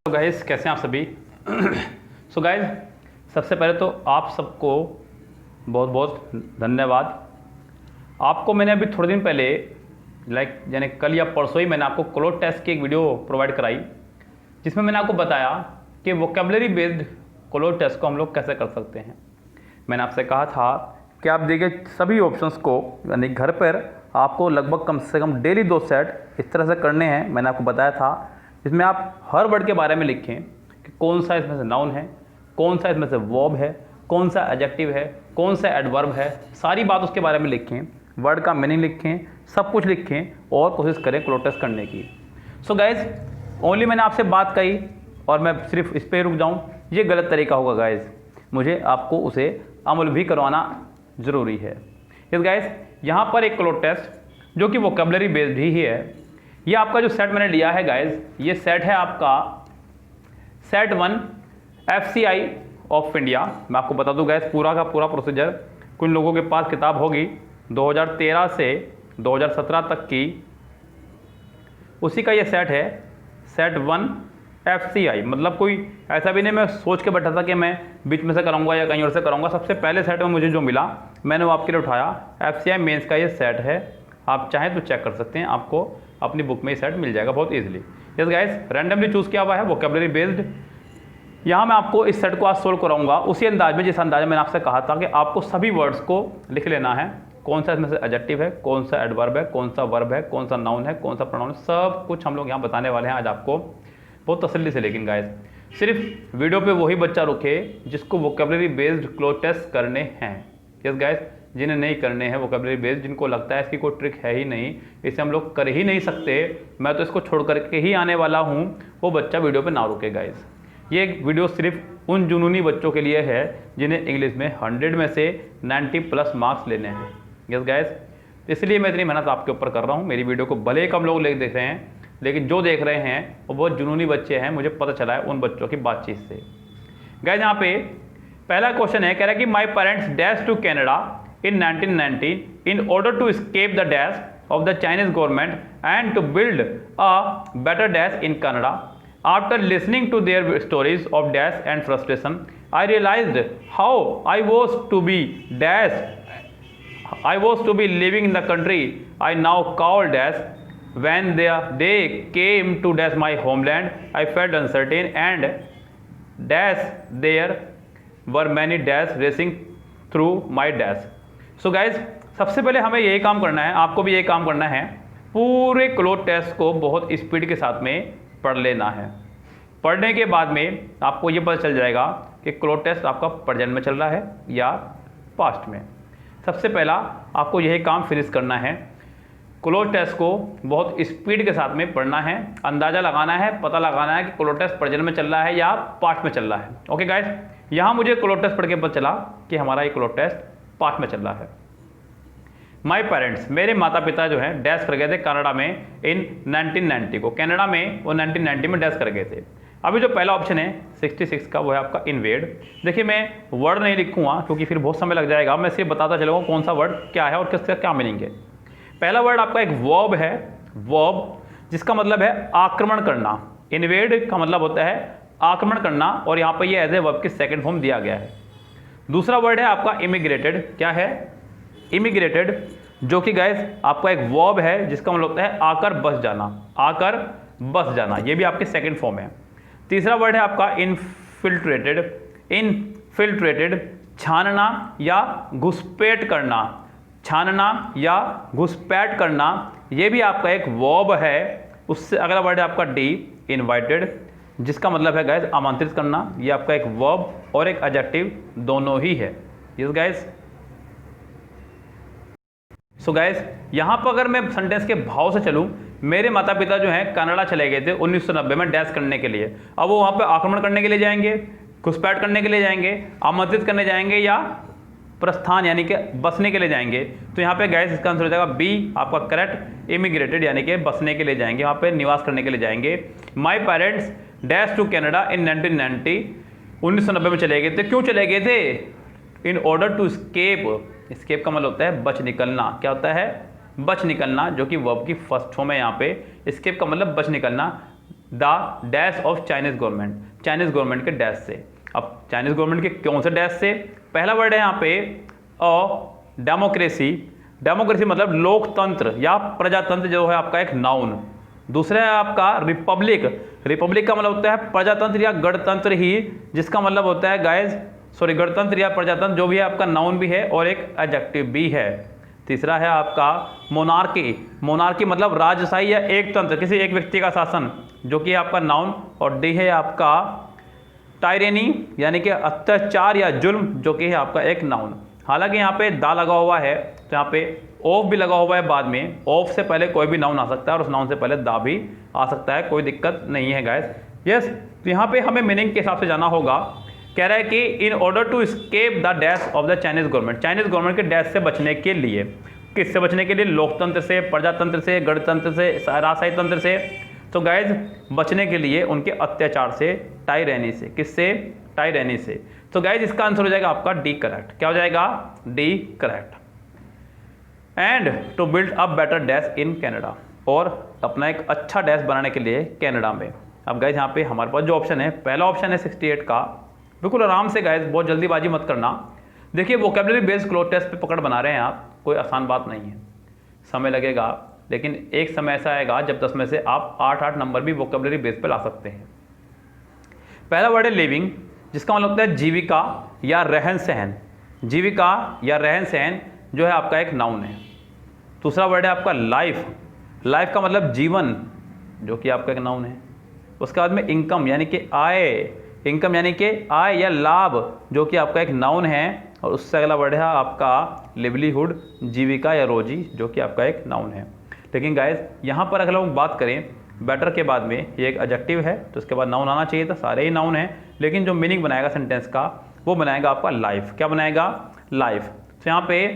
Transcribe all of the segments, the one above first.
तो गाइस कैसे हैं आप सभी। सो गाइस सबसे पहले तो आप सबको बहुत बहुत धन्यवाद। आपको मैंने अभी थोड़े दिन पहले यानी कल या परसों ही मैंने आपको क्लोथ टेस्ट की एक वीडियो प्रोवाइड कराई, जिसमें मैंने आपको बताया कि वोकेबलरी बेस्ड क्लोथ टेस्ट को हम लोग कैसे कर सकते हैं। मैंने आपसे कहा था कि आप देखिए सभी ऑप्शंस को यानी घर पर आपको लगभग कम से कम डेली 2 सेट इस तरह से करने हैं। मैंने आपको बताया था जिसमें आप हर वर्ड के बारे में लिखें कि कौन सा इसमें से नाउन है, कौन सा इसमें से वर्ब है, कौन सा एडजेक्टिव है, कौन सा एडवर्ब है, सारी बात उसके बारे में लिखें, वर्ड का मीनिंग लिखें, सब कुछ लिखें और कोशिश करें क्लोथ टेस्ट करने की। सो गाइज ओनली मैंने आपसे बात कही और मैं सिर्फ इस पर रुक जाऊँ, ये गलत तरीका होगा गाइज। मुझे आपको उसे अमल भी करवाना ज़रूरी है। यस गाइज यहाँ पर एक क्लोथ टेस्ट जो कि वोकेबलरी बेस्ड ही है। ये आपका जो सेट मैंने लिया है गाइज, ये सेट है आपका सेट 1 FCI ऑफ इंडिया। मैं आपको बता दूं गाइज पूरा का पूरा प्रोसीजर। कुछ लोगों के पास किताब होगी 2013 से 2017 तक की, उसी का ये सेट है सेट 1 FCI। मतलब कोई ऐसा भी नहीं मैं सोच के बैठा था कि मैं बीच में से कराऊंगा या कहीं और से कराऊंगा। सबसे पहले सेट में मुझे जो मिला मैंने वो आपके लिए उठाया। FCI मेंस का ये सेट है, आप चाहें तो चेक कर सकते हैं, आपको अपनी बुक में ये सेट मिल जाएगा बहुत easily. Yes guys randomly choose किया हुआ है वोकेबलरी बेस्ड। यहाँ मैं आपको इस सेट को आज सोल्व कराऊंगा उसी अंदाज में जिस अंदाज में मैंने आपसे कहा था कि आपको सभी वर्ड्स को लिख लेना है। कौन सा इसमें से एडजेक्टिव है, कौन सा एडवर्ब है, कौन सा वर्ब है, कौन सा नाउन है, कौन सा प्रोनाउन है, सब कुछ हम लोग यहाँ बताने वाले हैं आज आपको बहुत तसल्ली से। लेकिन गाइस सिर्फ वीडियो पे वही बच्चा रुके जिसको वोकेबलरी बेस्ड क्लोथ टेस्ट करने हैं। यस गाइस जिन्हें नहीं करने हैं वोकेबलरी बेस्ड, जिनको लगता है इसकी कोई ट्रिक है ही नहीं, इसे हम लोग कर ही नहीं सकते, मैं तो इसको छोड़ करके ही आने वाला हूँ, वो बच्चा वीडियो पे ना रुके गाइस। ये वीडियो सिर्फ उन जुनूनी बच्चों के लिए है जिन्हें इंग्लिश में 100 में से 90+ मार्क्स लेने हैं। यस गाइस इसलिए मैं इतनी मेहनत आपके ऊपर कर रहा हूँ। मेरी वीडियो को भले ही कम लोग देख रहे हैं, लेकिन जो देख रहे हैं वो बहुत जुनूनी बच्चे हैं, मुझे पता चला है उन बच्चों की बातचीत से। गाइस यहाँ पे पहला क्वेश्चन है, कह रहा है कि my parents dash to Canada in 1990 in order to escape the dash of the Chinese government and to build a better dash in Canada. After listening to their stories of dash and frustration, I realized how I was to be living in the country I now call dash. When they came to dash my homeland, I felt uncertain and dash there were many dash racing through my dash. So guys सबसे पहले हमें यही काम करना है, आपको भी यही काम करना है, पूरे क्लोथ टेस्ट को बहुत स्पीड के साथ में पढ़ लेना है। पढ़ने के बाद में आपको ये पता चल जाएगा कि क्लोथ टेस्ट आपका प्रेजेंट में चल रहा है या पास्ट में। सबसे पहला आपको यही काम फिनिश करना है, क्लोथ टेस्ट को बहुत स्पीड के साथ में पढ़ना है, अंदाज़ा लगाना है, पता लगाना है कि क्लोथ टेस्ट प्रेजेंट में चल रहा है या पास्ट में चल रहा है। ओके गाइज यहाँ मुझे क्लोथ टेस्ट पढ़ के पता चला कि हमारा ये क्लोथ टेस्ट पास्ट में चल रहा है। माई पेरेंट्स मेरे माता पिता जो हैं डैश कर गए थे कनाडा में इन 1990 को, कनाडा में वो 1990 में डैश कर गए थे। अभी जो पहला ऑप्शन है 66 का वो है आपका इन्वेड। देखिए मैं वर्ड नहीं लिखूंगा क्योंकि फिर बहुत समय लग जाएगा, मैं सिर्फ बताता चलूँगा कौन सा वर्ड क्या है और किसका क्या मीनिंग है। पहला वर्ड आपका एक वर्ब है, वर्ब जिसका मतलब है आक्रमण करना। इन्वेड का मतलब होता है आक्रमण करना और यहाँ पर ये एज ए वर्ब की सेकेंड फॉर्म दिया गया है। दूसरा वर्ड है आपका इमिग्रेटेड। क्या है? इमिग्रेटेड, जो कि गाइस आपका एक वर्ब है जिसका मतलब होता है आकर बस जाना, आकर बस जाना, ये भी आपकी सेकंड फॉर्म है। तीसरा वर्ड है आपका इनफिल्ट्रेटेड। इनफिल्ट्रेटेड छानना या घुसपैठ करना, छानना या घुसपैठ करना, ये भी आपका एक वर्ब है। उससे अगला वर्ड है आपका डी इनवाइटेड, जिसका मतलब है गाइस आमंत्रित करना, ये आपका एक वर्ब और एक एडजेक्टिव दोनों ही है। यस गाइस सो गाइस यहाँ पर अगर मैं सेंटेंस के भाव से चलूँ, मेरे माता पिता जो हैं कनाडा चले गए थे 1990 में डैश करने के लिए। अब वो वहाँ पे आक्रमण करने के लिए जाएंगे, घुसपैठ करने के लिए जाएंगे, आमंत्रित करने जाएंगे या प्रस्थान यानी कि बसने के लिए जाएंगे। तो यहाँ पे गाइस इसका आंसर हो जाएगा बी आपका करेक्ट, इमिग्रेटेड यानी कि बसने के लिए जाएंगे, वहाँ पे निवास करने के लिए जाएंगे। My parents dash to Canada in 1990 1990 में चले गए थे। क्यों चले गए थे? In order to escape. Escape का मतलब होता है बच निकलना। क्या होता है? बच निकलना, जो कि वर्ब की फर्स्ट फॉर्म है यहाँ पे। स्केप का मतलब बच निकलना। The dash of Chinese government, Chinese government के डैश से। अब चाइनीज गवर्नमेंट के कौन से डैश से? पहला वर्ड है यहाँ पे डेमोक्रेसी, डेमोक्रेसी मतलब लोकतंत्र या प्रजातंत्र जो है आपका एक नाउन। दूसरा है आपका रिपब्लिक, रिपब्लिक का मतलब होता है प्रजातंत्र या गणतंत्र ही, जिसका मतलब होता है गाइज सॉरी गणतंत्र या प्रजातंत्र जो भी है आपका नाउन भी है और एक एडजेक्टिव भी है। तीसरा है आपका मोनार्की, मोनार्की मतलब राजशाही या एक तंत्र, किसी एक व्यक्ति का शासन, जो कि आपका नाउन। और डी है आपका टायरेनी यानी कि अत्याचार या जुल्म, जो कि है आपका एक नाउन। हालांकि यहाँ पे दा लगा हुआ है तो यहाँ पे ऑफ भी लगा हुआ है बाद में, ऑफ से पहले कोई भी नाउन आ सकता है और उस नाउन से पहले दा भी आ सकता है, कोई दिक्कत नहीं है गाइस। यस, तो यहाँ पे हमें मीनिंग के हिसाब से जाना होगा। कह रहा है कि in order to escape the dash of the Chinese government, Chinese government के डैश से बचने के लिए, किससे बचने के लिए? लोकतंत्र से, प्रजातंत्र से, गणतंत्र से, राजशाही तंत्र से। तो गाइज बचने के लिए उनके अत्याचार से, टायरेनी से, किससे? टायरेनी से। तो गाइज इसका आंसर हो जाएगा आपका डी करेक्ट। क्या हो जाएगा? D correct. And to build a better dash in Canada, और अपना एक अच्छा डैश बनाने के लिए कनाडा में। अब गाइज यहाँ पे हमारे पास जो ऑप्शन है, पहला ऑप्शन है 68 का। बिल्कुल आराम से गाइज, बहुत जल्दीबाजी मत करना। देखिए वोकेबलरी बेस्ड क्लोज टेस्ट पे पकड़ बना रहे हैं आप, कोई आसान बात नहीं है, समय लगेगा, लेकिन एक समय ऐसा आएगा जब 10 में से आप 8 नंबर भी वोकेबलरी बेस पे ला सकते हैं। पहला वर्ड है लिविंग, जिसका मतलब होता है जीविका या रहन सहन, जीविका या रहन सहन जो है आपका एक नाउन है। दूसरा वर्ड है आपका लाइफ, लाइफ का मतलब जीवन, जो कि आपका एक नाउन है। उसके बाद में इनकम यानी कि आय, इनकम यानी कि आय या लाभ, जो कि आपका एक नाउन है। और उससे अगला वर्ड है आपका लिवलीहुड, जीविका या रोजी, जो कि आपका एक नाउन है। लेकिन गाइज यहाँ पर अगर हम बात करें बेटर के बाद में, ये एक एडजेक्टिव है तो उसके बाद नाउन आना चाहिए था, सारे ही नाउन है, लेकिन जो मीनिंग बनाएगा सेंटेंस का वो बनाएगा आपका लाइफ। क्या बनाएगा? लाइफ। तो यहाँ पे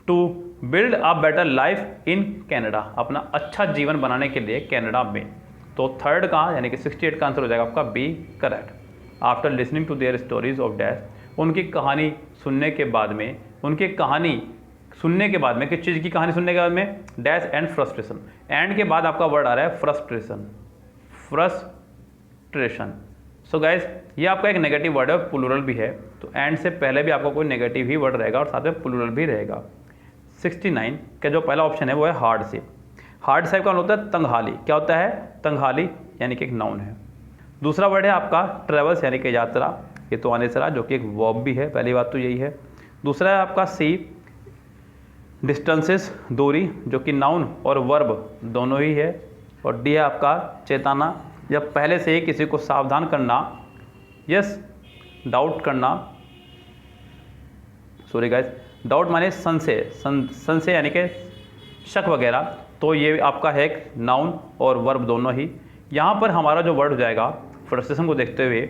to build a better life in Canada, अपना अच्छा जीवन बनाने के लिए कनाडा में। तो थर्ड का यानी कि 68 का आंसर हो जाएगा आपका B correct. After listening to their stories of dash, उनकी कहानी सुनने के बाद में, उनकी कहानी सुनने के बाद में, किस चीज़ की कहानी सुनने के बाद में? डैश एंड फ्रस्ट्रेशन, एंड के बाद आपका वर्ड आ रहा है फ्रस्ट्रेशन, फ्रस्ट्रेशन। सो गाइज ये आपका एक नेगेटिव वर्ड है, प्लूरल भी है, तो एंड से पहले भी आपका कोई नेगेटिव ही वर्ड रहेगा और साथ में प्लूरल भी रहेगा। 69 का जो पहला ऑप्शन है वो है हार्डशिप, हार्डशिप का मतलब होता है तंगहाली। क्या होता है? तंगहाली यानी कि एक नाउन है। दूसरा वर्ड है आपका ट्रेवल्स यानी कि यात्रा, ये तो आने से रहा, जो कि एक वर्ब भी है, पहली बात तो यही है। दूसरा है आपका सी डिस्टेंसेस, दूरी, जो कि नाउन और वर्ब दोनों ही है। और डी है आपका चेताना, जब पहले से ही किसी को सावधान करना। यस, डाउट करना, सॉरी गाइस, डाउट माने संशय, संशय यानी कि शक वगैरह, तो ये आपका है एक नाउन और वर्ब दोनों ही। यहाँ पर हमारा जो वर्ड हो जाएगा फ्रस्ट्रेशन को देखते हुए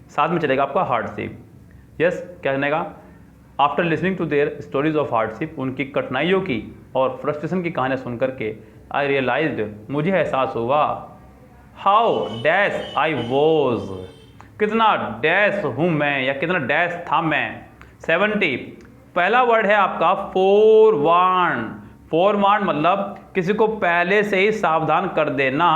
साथ में चलेगा आपका हार्डशिप। यस, क्या बनेगा? After listening to their stories of hardship, उनकी कठिनाइयों की और फ्रस्ट्रेशन की कहानियाँ सुन करके आई रियलाइज्ड, मुझे एहसास हुआ, हाउ डैश आई वॉज, कितना डैश हूँ मैं या कितना डैश था मैं। 70 पहला वर्ड है आपका फोरवार्न, फोरवार्न मतलब किसी को पहले से ही सावधान कर देना,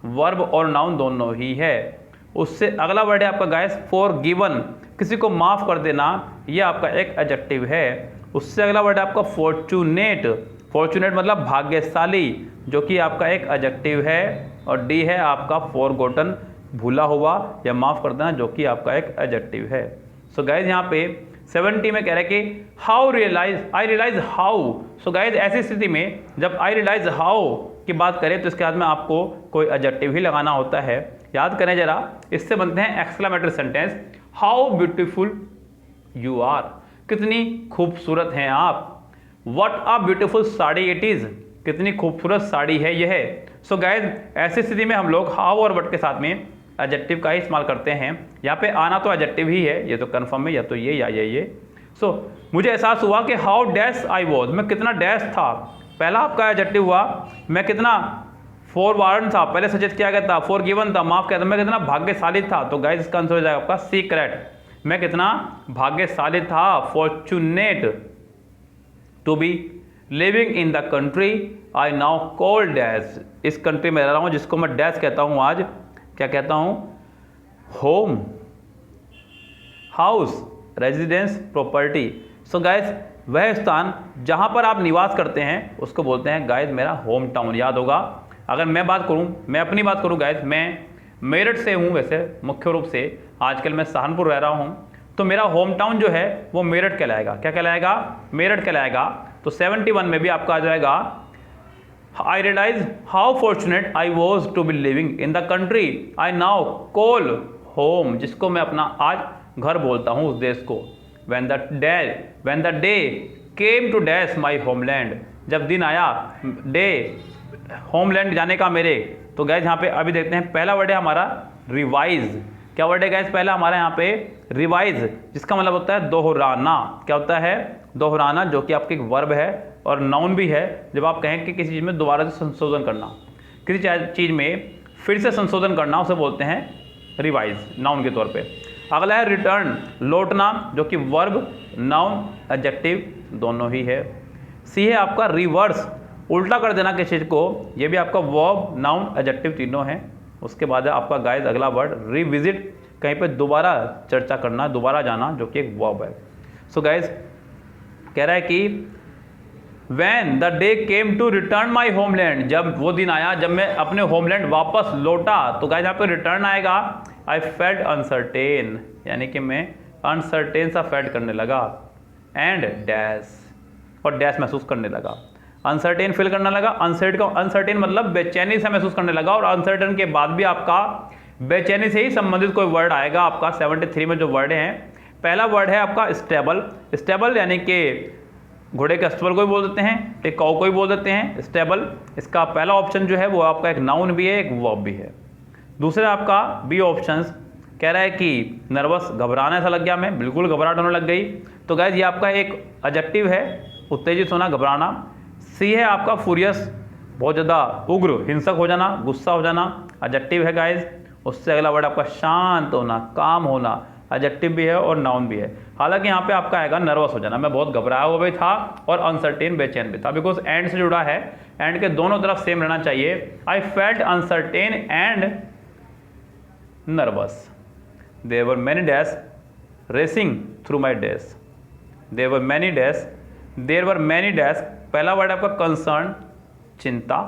वर्ब और नाउन दोनों ही है। उससे अगला वर्ड है आपका गाइस फॉरगिवन, किसी को माफ़ कर देना, यह आपका एक एडजेक्टिव है। उससे अगला वर्ड है आपका फॉर्चुनेट, फॉर्चुनेट मतलब भाग्यशाली, जो कि आपका एक एडजेक्टिव है। और डी है आपका फॉरगॉटन, भूला हुआ या माफ़ कर देना, जो कि आपका एक एडजेक्टिव है। सो गाइज यहाँ पे 70 में कह रहा है कि how realise, I realise how. So guys ऐसी स्थिति में जब आई रियलाइज हाउ की बात करें तो इसके बाद में आपको कोई एडजेक्टिव ही लगाना होता है। याद करें जरा, इससे बनते हैं exclamatory sentence, how beautiful you are, कितनी खूबसूरत हैं आप। What a beautiful sari it is, कितनी खूबसूरत साड़ी है यह। सो गाइज ऐसी स्थिति में हम लोग हाउ और व्हाट के साथ में एडजेक्टिव का ही इस्तेमाल करते हैं। यहाँ पे आना तो एडजेक्टिव ही है, ये तो कन्फर्म है, या तो ये या ये। सो मुझे एहसास हुआ कि हाउ डैश आई वॉज, मैं कितना डैश था। पहला आपका एडजेक्टिव हुआ, मैं कितना फॉरवर्ड था, पहले सजेस्ट किया गया था, फॉरगिवन था, माफ किया था, मैं कितना भाग्यशाली था। तो गाइज इसका आंसर हो जाएगा आपका सी करेक्ट, मैं कितना भाग्यशाली था, fortunate to be living in the country I now call dash, इस कंट्री में रह रहा हूँ जिसको मैं डैश कहता हूँ आज, क्या कहता हूँ, home, house, residence, property. So guys वह स्थान जहाँ पर आप निवास करते हैं उसको बोलते हैं गाइस मेरा होम टाउन। याद होगा, अगर मैं बात करूँ, मैं अपनी बात करूँ गाइस, मैं मेरठ से हूँ वैसे मुख्य रूप से, आजकल मैं सहारनपुर रह रहा हूँ, तो मेरा होम टाउन जो है वो मेरठ कहलाएगा। क्या कहलाएगा, मेरठ कहलाएगा। तो 71 में भी आपका आ जाएगा I realise how fortunate I was to be living in the country I now call home, जिसको मैं अपना आज घर बोलता हूँ उस देश को। when the day came to dash my homeland, जब दिन आया डे होमलैंड जाने का मेरे, तो गैस यहाँ पे अभी देखते हैं पहला वर्ड है हमारा रिवाइज। क्या वर्ड है गैस पहला हमारा यहाँ पे, रिवाइज, जिसका मतलब होता है दोहराना। क्या होता है, दोहराना, जो कि आपकी एक वर्ब है और नाउन भी है। जब आप कहें कि किसी चीज़ में दोबारा से संशोधन करना, किसी चीज़ में फिर से संशोधन करना, उसे बोलते हैं रिवाइज, नाउन के तौर पे। अगला है रिटर्न, लौटना, जो कि वर्ब, नाउन, एडजेक्टिव दोनों ही है। सी है आपका रिवर्स, उल्टा कर देना किसी चीज़ को, ये भी आपका वर्ब, नाउन, एडजेक्टिव तीनों हैं। उसके बाद है आपका गाइस अगला वर्ड रिविजिट, कहीं पे दोबारा चर्चा करना, दोबारा जाना, जो कि एक वर्ब है। सो गाइस कह रहा है कि When the day came to return my homeland, जब वो दिन आया जब मैं अपने होमलैंड वापस लौटा, तो गाइस यहाँ पे रिटर्न आएगा I felt uncertain, यानी कि मैं अनसर्टेन सा फेल्ट करने लगा, एंड डैश, और डैश महसूस करने लगा, अनसर्टेन फील करने लगा। अनसर्टेन मतलब बेचैनी से महसूस करने लगा, और अनसर्टेन के बाद भी आपका बेचैनी से ही संबंधित कोई वर्ड आएगा आपका 73 में जो वर्ड हैं। पहला वर्ड है आपका स्टेबल, स्टेबल यानी कि घोड़े के अस्तबल को भी बोल देते हैं, एक काऊ को भी बोल देते हैं स्टेबल। इसका पहला ऑप्शन जो है वो आपका एक नाउन भी है, एक वर्ब भी है। दूसरा आपका बी ऑप्शंस कह रहा है कि नर्वस, घबराना ऐसा लग गया, मैं बिल्कुल घबराहट होने लग गई, तो गाइस ये आपका एक एडजेक्टिव है, उत्तेजित होना, घबराना। सी है आपका फूरियस, बहुत ज़्यादा उग्र, हिंसक हो जाना, गुस्सा हो जाना, एडजेक्टिव है गाइस। उससे अगला वर्ड आपका शांत होना, काम होना, एडजेक्टिव भी है और नाउन भी है। हालांकि यहाँ पे आपका आएगा नर्वस हो जाना, मैं बहुत घबराया हुआ भी था और अनसर्टेन, बेचैन भी था, बिकॉज एंड से जुड़ा है, एंड के दोनों तरफ सेम रहना चाहिए। I felt uncertain and nervous, there were many dash racing through my dash, there were many dash, there were many dash, पहला वर्ड आपका कंसर्न, चिंता,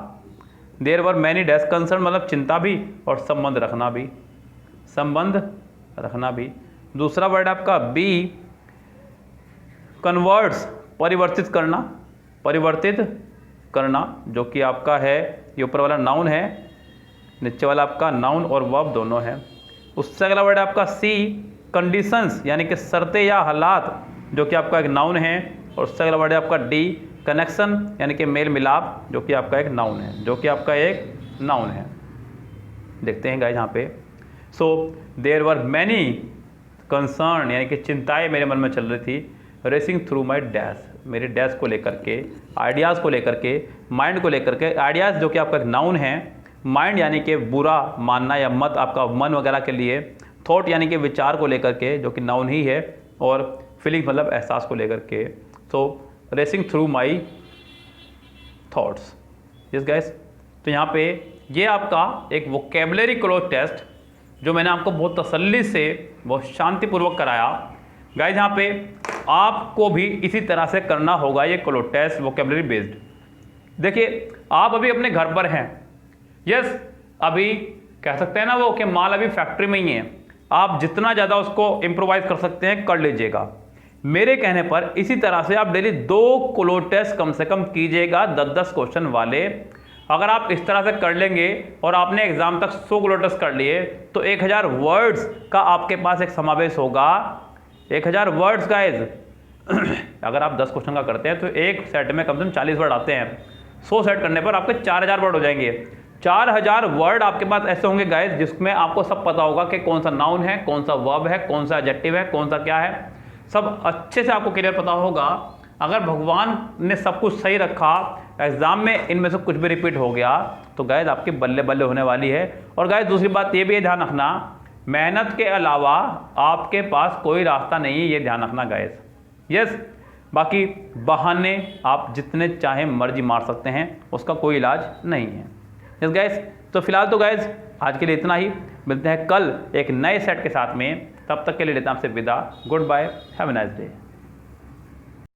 there were many dash, concern मतलब चिंता भी और संबंध रखना भी, संबंध रखना भी। दूसरा वर्ड आपका बी कन्वर्ट्स, परिवर्तित करना, परिवर्तित करना, जो कि आपका है ये ऊपर वाला नाउन है, नीचे वाला आपका नाउन और वर्ब दोनों है। उससे अगला वर्ड आपका सी कंडीशंस, यानी कि शर्तें या हालात, जो कि आपका एक नाउन है। और उससे अगला वर्ड है आपका डी कनेक्शन, यानी कि मेल मिलाप, जो कि आपका एक नाउन है, जो कि आपका एक नाउन है। देखते हैं गाइस यहाँ पे, so there were many concern, यानी कि चिंताएं मेरे मन में चल रही थी, रेसिंग थ्रू माई डैश, मेरे डैश को लेकर के, आइडियाज़ को लेकर के, माइंड को लेकर के। आइडियाज़ जो कि आपका एक नाउन है, माइंड यानी कि बुरा मानना या मत, आपका मन वगैरह के लिए, थॉट यानी कि विचार को लेकर के, जो कि नाउन ही है, और फीलिंग मतलब एहसास को लेकर के। So racing through my thoughts, yes guys. तो यहाँ पे ये आपका एक वोकेबलरी क्लोज टेस्ट जो मैंने आपको बहुत तसल्ली से, बहुत शांतिपूर्वक कराया गाइस। यहाँ पे आपको भी इसी तरह से करना होगा ये क्लोज टेस्ट वोकेबलरी बेस्ड। देखिए आप अभी अपने घर पर हैं, यस, अभी कह सकते हैं ना वो कि माल अभी फैक्ट्री में ही है, आप जितना ज़्यादा उसको इम्प्रोवाइज कर सकते हैं कर लीजिएगा। मेरे कहने पर इसी तरह से आप डेली 2 क्लोज टेस्ट कम से कम कीजिएगा, 10-10 क्वेश्चन वाले। अगर आप इस तरह से कर लेंगे और आपने एग्जाम तक 100 क्लोज टेस्ट कर लिए, तो 1000 वर्ड्स का आपके पास एक समावेश होगा। 1000 वर्ड्स गाइज अगर आप 10 क्वेश्चन का करते हैं तो एक सेट में कम से कम 40 वर्ड आते हैं, 100 सेट करने पर आपके 4000 वर्ड हो जाएंगे। 4000 वर्ड आपके पास ऐसे होंगे गाइज जिसमें आपको सब पता होगा कि कौन सा नाउन है, कौन सा वर्ब है, कौन सा एडजेक्टिव है, कौन सा क्या है, सब अच्छे से आपको क्लियर पता होगा। अगर भगवान ने सब कुछ सही रखा, एग्जाम में इनमें से कुछ भी रिपीट हो गया, तो गाइज आपकी बल्ले बल्ले होने वाली है। और गाइज दूसरी बात ये भी ध्यान रखना, मेहनत के अलावा आपके पास कोई रास्ता नहीं है, ये ध्यान रखना गाइज। यस, बाकी बहाने आप जितने चाहें मर्जी मार सकते हैं, उसका कोई इलाज नहीं है। यस गाइस, तो फिलहाल तो गाइस आज के लिए इतना ही। मिलते हैं कल एक नए सेट के साथ में, तब तक के लिए लेता हूं आपसे विदा। Goodbye, have a nice day.